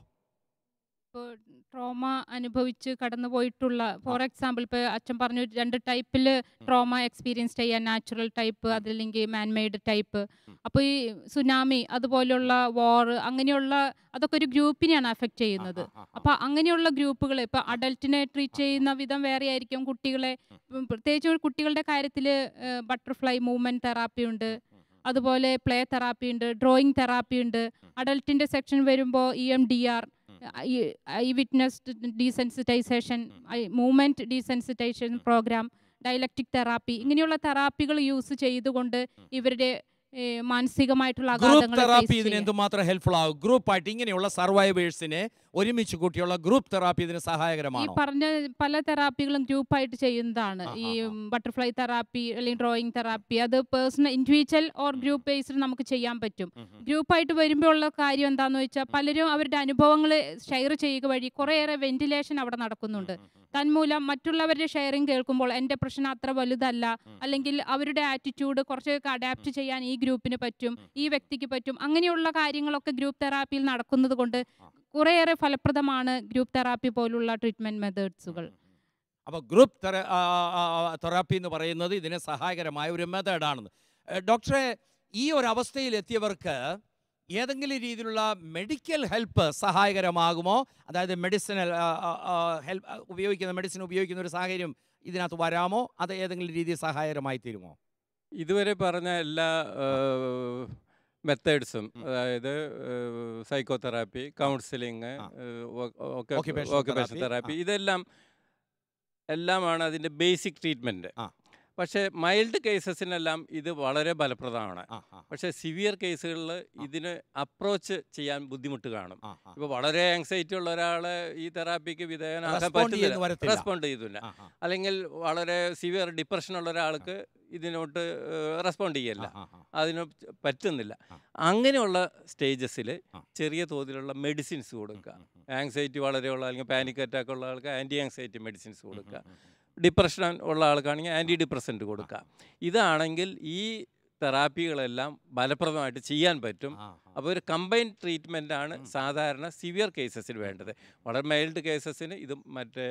ഇപ്പോൾ ട്രോമ അനുഭവിച്ച് കടന്നു പോയിട്ടുള്ള, ഫോർ എക്സാമ്പിൾ ഇപ്പോൾ അച്ഛൻ പറഞ്ഞു 2 ടൈപ്പിൽ ട്രോമ എക്സ്പീരിയൻസ് ചെയ്യാൻ, നാച്ചുറൽ ടൈപ്പ് അതല്ലെങ്കിൽ മാൻമെയ്ഡ് ടൈപ്പ്. അപ്പോൾ ഈ സുനാമി അതുപോലെയുള്ള വാർ അങ്ങനെയുള്ള അതൊക്കെ ഒരു ഗ്രൂപ്പിനെയാണ് അഫക്റ്റ് ചെയ്യുന്നത്. അപ്പോൾ അങ്ങനെയുള്ള ഗ്രൂപ്പുകൾ ഇപ്പോൾ അഡൽട്ടിനെ ട്രീറ്റ് ചെയ്യുന്ന വിധം വേറെ ആയിരിക്കും. കുട്ടികളെ, പ്രത്യേകിച്ച് കുട്ടികളുടെ കാര്യത്തിൽ ബട്ടർഫ്ലൈ മൂവ്മെൻറ്റ് തെറാപ്പി ഉണ്ട്. അതുപോലെ പ്ലേ തെറാപ്പി ഉണ്ട്, ഡ്രോയിങ് തെറാപ്പി ഉണ്ട്. അഡൽട്ടിൻ്റെ സെക്ഷൻ വരുമ്പോൾ EMDR, eye witness desensitisation, movement desensitisation programme, dialectic therapy, ഇങ്ങനെയുള്ള തെറാപ്പികൾ യൂസ് ചെയ്തുകൊണ്ട് ഇവരുടെ മാനസികമായിട്ടുള്ള ഗ്രൂപ്പ് തെറാപ്പി ഇതിന് എന്തുമാത്രം ഹെൽപ്ഫുൾ ആകും? ഗ്രൂപ്പായിട്ട് ഇങ്ങനെയുള്ള സർവൈവേഴ്സിനെ ഒരുമിച്ച് കൂട്ടിയുള്ള ഗ്രൂപ്പ് തെറാപ്പി ഇതിന് സഹായകരമാണ്. ഈ പറഞ്ഞ പല തെറാപ്പികളും ഗ്രൂപ്പായിട്ട് ചെയ്യുന്നതാണ്. ഈ ബട്ടർഫ്ലൈ തെറാപ്പി അല്ലെങ്കിൽ ഡ്രോയിങ് തെറാപ്പി, അത് personal individual or group based നമുക്ക് ചെയ്യാൻ പറ്റും. ഗ്രൂപ്പായിട്ട് വരുമ്പോൾ ഉള്ള കാര്യം എന്താണെന്ന് വെച്ചാൽ പലരും അവരുടെ അനുഭവങ്ങൾ ഷെയർ ചെയ്യുക വഴി കുറേയേറെ വെന്റിലേഷൻ അവിടെ നടക്കുന്നുണ്ട്. തന്മൂലം മറ്റുള്ളവരുടെ ഷെയറിങ് കേൾക്കുമ്പോൾ എൻ്റെ പ്രശ്നം അത്ര വലുതല്ല, അല്ലെങ്കിൽ അവരുടെ ആറ്റിറ്റ്യൂഡ് കുറച്ചൊക്കെ അഡാപ്റ്റ് ചെയ്യാൻ ഈ ഗ്രൂപ്പിന് പറ്റും, ഈ വ്യക്തിക്ക് പറ്റും, അങ്ങനെയുള്ള കാര്യങ്ങളൊക്കെ ഗ്രൂപ്പ് തെറാപ്പിയിൽ നടക്കുന്നത് കൊണ്ട് കുറേയേറെ ഫലപ്രദമാണ് ഗ്രൂപ്പ് തെറാപ്പി പോലുള്ള ട്രീറ്റ്മെൻറ്റ് മെത്തേഡ്സുകൾ. അപ്പോൾ ഗ്രൂപ്പ് തെറാപ്പി എന്ന് പറയുന്നത് ഇതിന് സഹായകരമായ ഒരു മെത്തേഡാണെന്ന്. ഡോക്ടറെ, ഈ ഒരു അവസ്ഥയിൽ എത്തിയവർക്ക് ഏതെങ്കിലും രീതിയിലുള്ള മെഡിക്കൽ ഹെൽപ്പ് സഹായകരമാകുമോ? അതായത് മെഡിസിനൽ മെഡിസിൻ ഉപയോഗിക്കുന്ന ഒരു സാഹചര്യം ഇതിനകത്ത് വരാമോ? അത് ഏതെങ്കിലും രീതിയിൽ സഹായകരമായി തീരുമോ? ഇതുവരെ പറഞ്ഞ എല്ലാ മെത്തേഡ്സും, അതായത് സൈക്കോതെറാപ്പി, കൗൺസിലിങ്, ഓക്യുപേഷൻ തെറാപ്പി, എല്ലാമാണ് അതിൻ്റെ ബേസിക് ട്രീറ്റ്മെൻറ്റ്. പക്ഷേ മൈൽഡ് കേസസിനെല്ലാം ഇത് വളരെ ഫലപ്രദമാണ്. പക്ഷേ സിവിയർ കേസുകളിൽ ഇതിന് അപ്രോച്ച് ചെയ്യാൻ ബുദ്ധിമുട്ട് കാണും. ഇപ്പോൾ വളരെ ആങ്സൈറ്റി ഉള്ള ഒരാളെ ഈ തെറാപ്പിക്ക് വിധേയനാക്കാൻ പറ്റുന്നില്ല, റെസ്പോണ്ട് ചെയ്തില്ല. അല്ലെങ്കിൽ വളരെ സിവിയർ ഡിപ്രഷൻ ഉള്ള ഒരാൾക്ക് ഇതിനോട്ട് റെസ്പോണ്ട് ചെയ്യില്ല, അതിന് പറ്റുന്നില്ല. അങ്ങനെയുള്ള സ്റ്റേജസിൽ ചെറിയ തോതിലുള്ള മെഡിസിൻസ് കൊടുക്കുക. ആങ്സൈറ്റി വളരെയുള്ള അല്ലെങ്കിൽ പാനിക് അറ്റാക്ക് ഉള്ള ആൾക്ക് ആൻറ്റി ആങ്സൈറ്റി മെഡിസിൻസ് കൊടുക്കുക. ഡിപ്രഷൻ ഉള്ള ആൾക്കാണെങ്കിൽ ആൻറ്റി ഡിപ്രസൻറ്റ് കൊടുക്കുക. ഇതാണെങ്കിൽ ഈ തെറാപ്പികളെല്ലാം ഫലപ്രദമായിട്ട് ചെയ്യാൻ പറ്റും. അപ്പോൾ ഒരു കമ്പൈൻഡ് ട്രീറ്റ്മെൻറ്റാണ് സാധാരണ സിവിയർ കേസസിന് വേണ്ടത്. വളരെ മൈൽഡ് കേസസിന് ഇത് മറ്റേ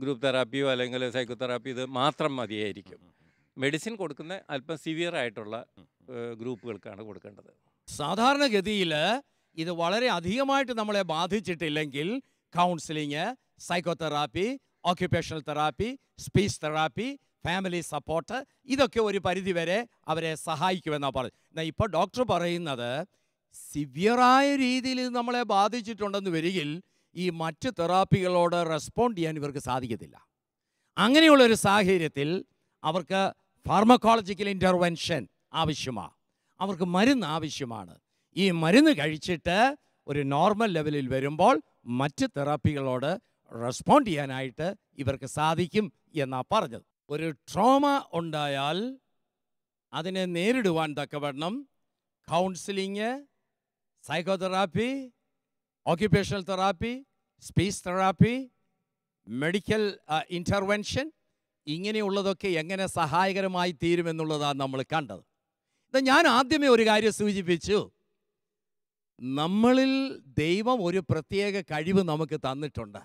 ഗ്രൂപ്പ് തെറാപ്പിയോ അല്ലെങ്കിൽ സൈക്കോതെറാപ്പി ഇത് മാത്രം മതിയായിരിക്കും. മെഡിസിൻ കൊടുക്കുന്ന അല്പം സിവിയർ ആയിട്ടുള്ള ഗ്രൂപ്പുകൾക്കാണ് കൊടുക്കേണ്ടത്. സാധാരണഗതിയിൽ ഇത് വളരെ അധികമായിട്ട് നമ്മളെ ബാധിച്ചിട്ടില്ലെങ്കിൽ counselling, psychotherapy, occupational therapy, speech therapy, family support, ഇതൊക്കെ ഒരു പരിധിവരെ അവരെ സഹായിക്കുമെന്നാണ് പറഞ്ഞത്. എന്നാൽ ഇപ്പോൾ ഡോക്ടർ പറയുന്നത് സിവിയറായ രീതിയിൽ ഇത് നമ്മളെ ബാധിച്ചിട്ടുണ്ടെന്ന് വരികിൽ ഈ മറ്റ് തെറാപ്പികളോട് റെസ്പോണ്ട് ചെയ്യാൻ ഇവർക്ക് സാധിക്കത്തില്ല. അങ്ങനെയുള്ളൊരു സാഹചര്യത്തിൽ അവർക്ക് ഫാർമക്കോളജിക്കൽ ഇൻ്റർവെൻഷൻ ആവശ്യമാണ്, അവർക്ക് മരുന്ന് ആവശ്യമാണ്. ഈ മരുന്ന് കഴിച്ചിട്ട് ഒരു നോർമൽ ലെവലിൽ വരുമ്പോൾ മറ്റ് തെറാപ്പികളോട് റെസ്പോണ്ട് ചെയ്യാനായിട്ട് ഇവർക്ക് സാധിക്കും എന്നാണ് പറഞ്ഞത്. ഒരു ട്രോമ ഉണ്ടായാൽ അതിനെ നേരിടുവാൻ തക്കവണ്ണം counselling, psychotherapy, occupational therapy, speech therapy, medical intervention, ഇങ്ങനെയുള്ളതൊക്കെ എങ്ങനെ സഹായകരമായി തീരുമെന്നുള്ളതാണ് നമ്മൾ കണ്ടത്. ഇത് ഞാൻ ആദ്യമേ ഒരു കാര്യം സൂചിപ്പിച്ചു, നമ്മളിൽ ദൈവം ഒരു പ്രത്യേക കഴിവ് നമുക്ക് തന്നിട്ടുണ്ട്,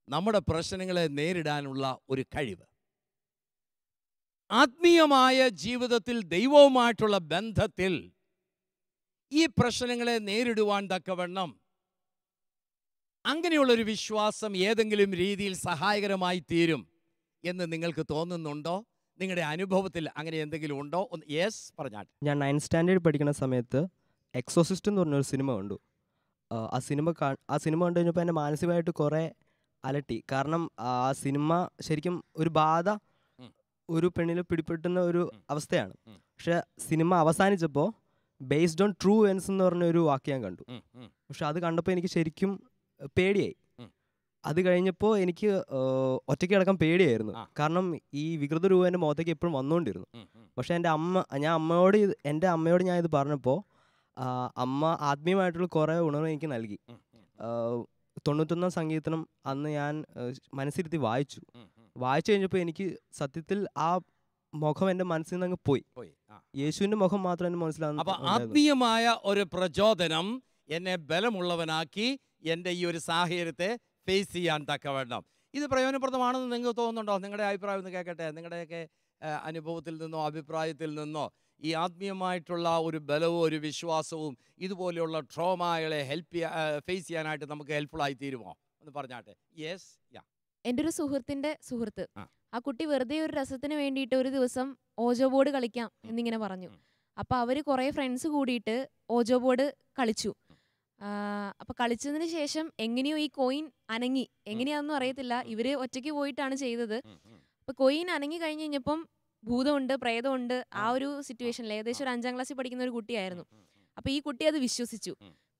നമ്മുടെ പ്രശ്നങ്ങളെ നേരിടാനുള്ള ഒരു കഴിവ്. ആത്മീയമായ ജീവിതത്തിൽ ദൈവവുമായിട്ടുള്ള ബന്ധത്തിൽ ഈ പ്രശ്നങ്ങളെ നേരിടുവാൻ തക്കവണ്ണം അങ്ങനെയുള്ളൊരു വിശ്വാസം ഏതെങ്കിലും രീതിയിൽ സഹായകരമായി തീരും എന്ന് നിങ്ങൾക്ക് തോന്നുന്നുണ്ടോ? നിങ്ങളുടെ അനുഭവത്തിൽ അങ്ങനെ എന്തെങ്കിലും ഉണ്ടോ? യെസ്, പറഞ്ഞാട്ടെ. ഞാൻ 9th സ്റ്റാൻഡേർഡ് പഠിക്കുന്ന സമയത്ത് എക്സോസിസ്റ്റ് എന്ന് പറഞ്ഞൊരു സിനിമ കണ്ടു. ആ സിനിമ കണ്ടു കഴിഞ്ഞപ്പോൾ എന്നെ മാനസികമായിട്ട് കുറേ അലട്ടി. കാരണം ആ സിനിമ ശരിക്കും ഒരു ബാധ ഒരു പെണ്ണിൽ പിടിപെട്ടുന്ന ഒരു അവസ്ഥയാണ്. പക്ഷെ സിനിമ അവസാനിച്ചപ്പോൾ ബേസ്ഡ് ഓൺ ട്രൂ എവൻസ് എന്ന് പറഞ്ഞൊരു വാക്ക് ഞാൻ കണ്ടു. പക്ഷെ അത് കണ്ടപ്പോൾ എനിക്ക് ശരിക്കും പേടിയായി. അത് കഴിഞ്ഞപ്പോൾ എനിക്ക് ഒറ്റയ്ക്ക് കിടക്കാൻ പേടിയായിരുന്നു. കാരണം ഈ വികൃത രൂപ എൻ്റെ മുഖത്തേക്ക് എപ്പോഴും വന്നുകൊണ്ടിരുന്നു. പക്ഷെ എൻ്റെ അമ്മയോട് ഞാൻ ഇത് പറഞ്ഞപ്പോൾ അമ്മ ആത്മീയമായിട്ടുള്ള കുറേ ഉണർവ് എനിക്ക് നൽകി. 91 സങ്കീർത്തനം അന്ന് ഞാൻ മനസ്സിരുത്തി വായിച്ചു കഴിഞ്ഞപ്പോൾ എനിക്ക് സത്യത്തിൽ ആ മുഖം എൻ്റെ മനസ്സിൽ നിന്ന് അങ്ങ് പോയി. യേശുവിൻ്റെ മുഖം മാത്രം എൻ്റെ മനസ്സിലാകുന്നു. അപ്പോൾ ആത്മീയമായ ഒരു പ്രചോദനം എന്നെ ബലമുള്ളവനാക്കി എൻ്റെ ഈ ഒരു സാഹചര്യത്തെ ഫേസ് ചെയ്യാൻ തക്കവണ്ണം. ഇത് പ്രയോജനപ്രദമാണെന്ന് നിങ്ങൾക്ക് തോന്നുന്നുണ്ടോ? നിങ്ങളുടെ അഭിപ്രായം ഒന്ന് കേൾക്കട്ടെ. നിങ്ങളുടെയൊക്കെ അനുഭവത്തിൽ നിന്നോ അഭിപ്രായത്തിൽ നിന്നോ ഈ ആത്മീയമായിട്ടുള്ള ഒരു ബലവും ഒരു വിശ്വാസവും ഇതുപോലെയുള്ള ട്രോമകളെ ഫേസ് ചെയ്യാനായിട്ട് നമുക്ക് ഹെൽപ്ഫുൾ ആയി തീരുമോ? ഒന്ന് പറഞ്ഞാട്ടെ. യെസ്. എൻ്റെ ഒരു സുഹൃത്തിൻ്റെ സുഹൃത്ത് ആ കുട്ടി വെറുതെ ഒരു രസത്തിന് വേണ്ടിയിട്ട് ഒരു ദിവസം ഓജോ ബോർഡ് കളിക്കാം എന്നിങ്ങനെ പറഞ്ഞു. അപ്പോൾ അവർ കുറേ ഫ്രണ്ട്സ് കൂടിയിട്ട് ഓജോ ബോർഡ് കളിച്ചു. അപ്പോൾ കളിച്ചതിന് ശേഷം എങ്ങനെയോ ഈ കോയിൻ അനങ്ങി, എങ്ങനെയാണെന്നും അറിയത്തില്ല, ഇവർ ഒറ്റയ്ക്ക് പോയിട്ടാണ് ചെയ്തത്. അപ്പോൾ കോയിൻ അനങ്ങി കഴിഞ്ഞ് കഴിഞ്ഞപ്പം ഭൂതമുണ്ട്, പ്രേതമുണ്ട്, ആ ഒരു സിറ്റുവേഷനിൽ ഏകദേശം ഒരു 5ാം ക്ലാസ്സിൽ പഠിക്കുന്ന ഒരു കുട്ടിയായിരുന്നു. അപ്പോൾ ഈ കുട്ടി അത് വിശ്വസിച്ചു.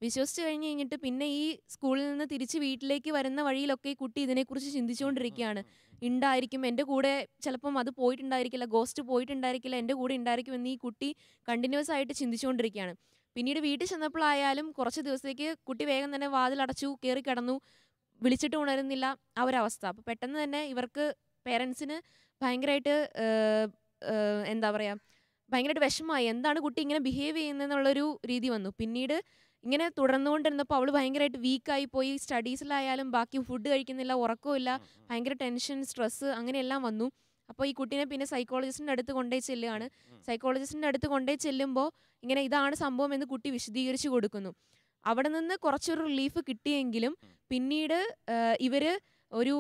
വിശ്വസിച്ച് കഴിഞ്ഞ് കഴിഞ്ഞിട്ട് പിന്നെ ഈ സ്കൂളിൽ നിന്ന് തിരിച്ച് വീട്ടിലേക്ക് വരുന്ന വഴിയിലൊക്കെ ഈ കുട്ടി ഇതിനെക്കുറിച്ച് ചിന്തിച്ചുകൊണ്ടിരിക്കുകയാണ്. ഉണ്ടായിരിക്കും, എൻ്റെ കൂടെ ചിലപ്പം അത് പോയിട്ടുണ്ടായിരിക്കില്ല, ഗോസ്റ്റ് പോയിട്ടുണ്ടായിരിക്കില്ല, എൻ്റെ കൂടെ ഉണ്ടായിരിക്കും എന്ന് ഈ കുട്ടി കണ്ടിന്യൂസ് ആയിട്ട് ചിന്തിച്ചുകൊണ്ടിരിക്കുകയാണ്. പിന്നീട് വീട്ടിൽ ചെന്നപ്പോഴായാലും കുറച്ച് ദിവസത്തേക്ക് കുട്ടി വേഗം തന്നെ വാതിലടച്ചു, കയറി കിടന്നു, വിളിച്ചിട്ട് ഉണരുന്നില്ല, ആ ഒരവസ്ഥ. അപ്പോൾ പെട്ടെന്ന് തന്നെ ഇവർക്ക് പേരൻസിന് ഭയങ്കരമായിട്ട് എന്താ പറയുക, ഭയങ്കരമായിട്ട് വിഷമമായി. എന്താണ് കുട്ടി ഇങ്ങനെ ബിഹേവ് ചെയ്യുന്നതെന്നുള്ളൊരു രീതി വന്നു. പിന്നീട് ഇങ്ങനെ തുടർന്നുകൊണ്ടിരുന്നപ്പോൾ അവൾ ഭയങ്കരമായിട്ട് വീക്കായി പോയി. സ്റ്റഡീസിലായാലും ബാക്കി ഫുഡ് കഴിക്കുന്നില്ല, ഉറക്കമില്ല, ഭയങ്കര ടെൻഷൻ, സ്ട്രെസ്സ്, അങ്ങനെയെല്ലാം വന്നു. അപ്പോൾ ഈ കുട്ടീനെ പിന്നെ സൈക്കോളജിസ്റ്റിൻ്റെ അടുത്ത് കൊണ്ടുപോയി ചെല്ലുകയാണ്. സൈക്കോളജിസ്റ്റിൻ്റെ അടുത്ത് കൊണ്ടുപോയി ചെല്ലുമ്പോൾ ഇങ്ങനെ ഇതാണ് സംഭവം എന്ന് കുട്ടി വിശദീകരിച്ച് കൊടുക്കുന്നു. അവിടെ നിന്ന് കുറച്ചൊരു റിലീഫ് കിട്ടിയെങ്കിലും പിന്നീട് ഇവർ ഒരു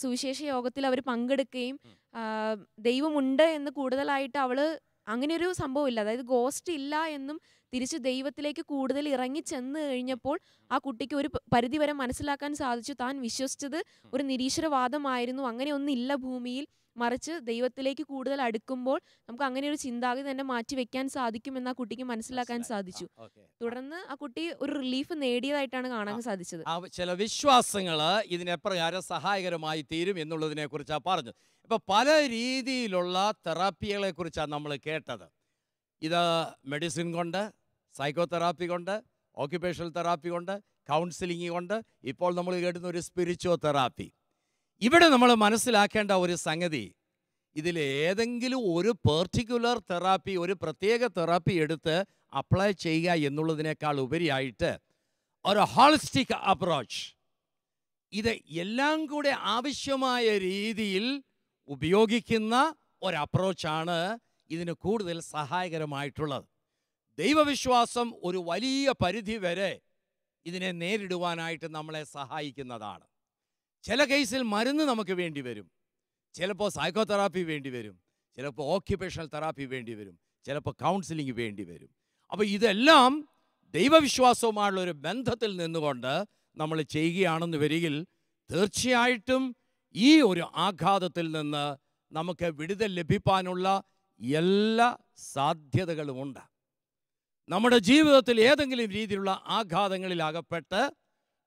സുവിശേഷ യോഗത്തിൽ അവർ പങ്കെടുക്കുകയും ദൈവമുണ്ട് എന്ന് കൂടുതലായിട്ട് അവൾ അങ്ങനെയൊരു സംഭവമില്ല, അതായത് ഗോസ്റ്റ് ഇല്ല എന്നും തിരിച്ച് ദൈവത്തിലേക്ക് കൂടുതൽ ഇറങ്ങി ചെന്ന് കഴിഞ്ഞപ്പോൾ ആ കുട്ടിക്ക് ഒരു പരിധിവരെ മനസ്സിലാക്കാൻ സാധിച്ചു താൻ വിശ്വസിച്ചത് ഒരു നിരീശ്വരവാദമായിരുന്നു, അങ്ങനെ ഒന്നില്ല ഭൂമിയിൽ, മറിച്ച് ദൈവത്തിലേക്ക് കൂടുതൽ അടുക്കുമ്പോൾ നമുക്ക് അങ്ങനെ ഒരു ചിന്താഗതി തന്നെ മാറ്റി വെക്കാൻ സാധിക്കുമെന്ന് ആ കുട്ടിക്ക് മനസ്സിലാക്കാൻ സാധിച്ചു. തുടർന്ന് ആ കുട്ടി ഒരു റിലീഫ് നേടിയതായിട്ടാണ് കാണാൻ സാധിച്ചത്. ചില വിശ്വാസങ്ങൾ ഇതിനെപ്രകാരം സഹായകരമായി തീരും എന്നുള്ളതിനെ കുറിച്ചാണ് പറഞ്ഞത്. ഇപ്പൊ പല രീതിയിലുള്ള തെറാപ്പികളെ കുറിച്ചാണ് നമ്മൾ കേട്ടത്. ഇത് മെഡിസിൻ കൊണ്ട്, സൈക്കോതെറാപ്പി കൊണ്ട്, ഓക്യുപേഷണൽ തെറാപ്പി കൊണ്ട്, കൗൺസിലിംഗ് കൊണ്ട്, ഇപ്പോൾ നമ്മൾ കേട്ടുന്ന ഒരു സ്പിരിച്വൽ തെറാപ്പി. ഇവിടെ നമ്മൾ മനസ്സിലാക്കേണ്ട ഒരു സംഗതി, ഇതിൽ ഏതെങ്കിലും ഒരു പെർട്ടിക്കുലർ തെറാപ്പി, ഒരു പ്രത്യേക തെറാപ്പി എടുത്ത് അപ്ലൈ ചെയ്യുക എന്നുള്ളതിനേക്കാൾ ഉപരിയായിട്ട് ഒരു ഹോളിസ്റ്റിക് അപ്രോച്ച്, ഇത് എല്ലാം കൂടെ ആവശ്യമായ രീതിയിൽ ഉപയോഗിക്കുന്ന ഒരു അപ്രോച്ചാണ് ഇതിന് കൂടുതൽ സഹായകരമായിട്ടുള്ളത്. ദൈവവിശ്വാസം ഒരു വലിയ പരിധി വരെ ഇതിനെ നേരിടുവാനായിട്ട് നമ്മളെ സഹായിക്കുന്നതാണ്. ചില കേസിൽ മരുന്ന് നമുക്ക് വേണ്ടി വരും, ചിലപ്പോൾ സൈക്കോതെറാപ്പി വേണ്ടി വരും, ചിലപ്പോൾ ഓക്യുപേഷണൽ തെറാപ്പി വേണ്ടി വരും, ചിലപ്പോൾ കൗൺസിലിംഗ് വേണ്ടി വരും. അപ്പോൾ ഇതെല്ലാം ദൈവവിശ്വാസവുമായുള്ളൊരു ബന്ധത്തിൽ നിന്നുകൊണ്ട് നമ്മൾ ചെയ്യുകയാണെന്ന് വരികിൽ തീർച്ചയായിട്ടും ഈ ഒരു ആഘാതത്തിൽ നിന്ന് നമുക്ക് വിടുതൽ ലഭിക്കാനുള്ള എല്ലാ സാധ്യതകളുമുണ്ട്. നമ്മുടെ ജീവിതത്തിൽ ഏതെങ്കിലും രീതിയിലുള്ള ആഘാതങ്ങളിൽ അകപ്പെട്ട്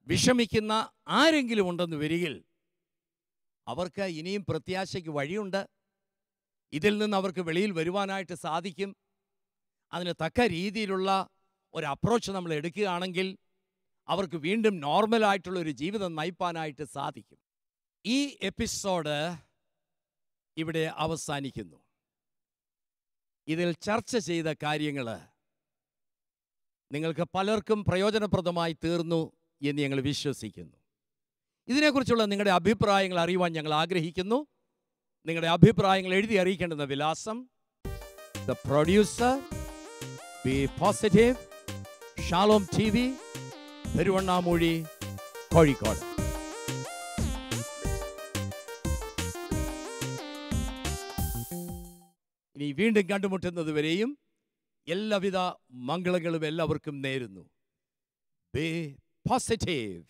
വിഷമിക്കുന്ന ആരെങ്കിലും ഉണ്ടെന്ന് വരികിൽ അവർക്ക് ഇനിയും പ്രത്യാശയ്ക്ക് വഴിയുണ്ട്. ഇതിൽ നിന്ന് അവർക്ക് വെളിയിൽ വരുവാനായിട്ട് സാധിക്കും. അതിന് തക്ക രീതിയിലുള്ള ഒരു അപ്രോച്ച് നമ്മൾ എടുക്കുകയാണെങ്കിൽ അവർക്ക് വീണ്ടും നോർമലായിട്ടുള്ളൊരു ജീവിതം നയിപ്പാനായിട്ട് സാധിക്കും. ഈ എപ്പിസോഡ് ഇവിടെ അവസാനിക്കുന്നു. ഇതിൽ ചർച്ച ചെയ്ത കാര്യങ്ങൾ നിങ്ങൾക്ക് പലർക്കും പ്രയോജനപ്രദമായി തീർന്നു എന്ന് ഞങ്ങൾ വിശ്വസിക്കുന്നു. ഇതിനെക്കുറിച്ചുള്ള നിങ്ങളുടെ അഭിപ്രായങ്ങൾ അറിയുവാൻ ഞങ്ങൾ ആഗ്രഹിക്കുന്നു. നിങ്ങളുടെ അഭിപ്രായങ്ങൾ എഴുതി അറിയിക്കേണ്ടുന്ന വിലാസം: the producer, B positive, Shalom TV, Peruvannamuzhi, Kozhikode. ഇനി വീണ്ടും കണ്ടുമുട്ടുന്നത് വരെയും എല്ലാവിധ മംഗളങ്ങളും എല്ലാവർക്കും നേരുന്നു. Be positive.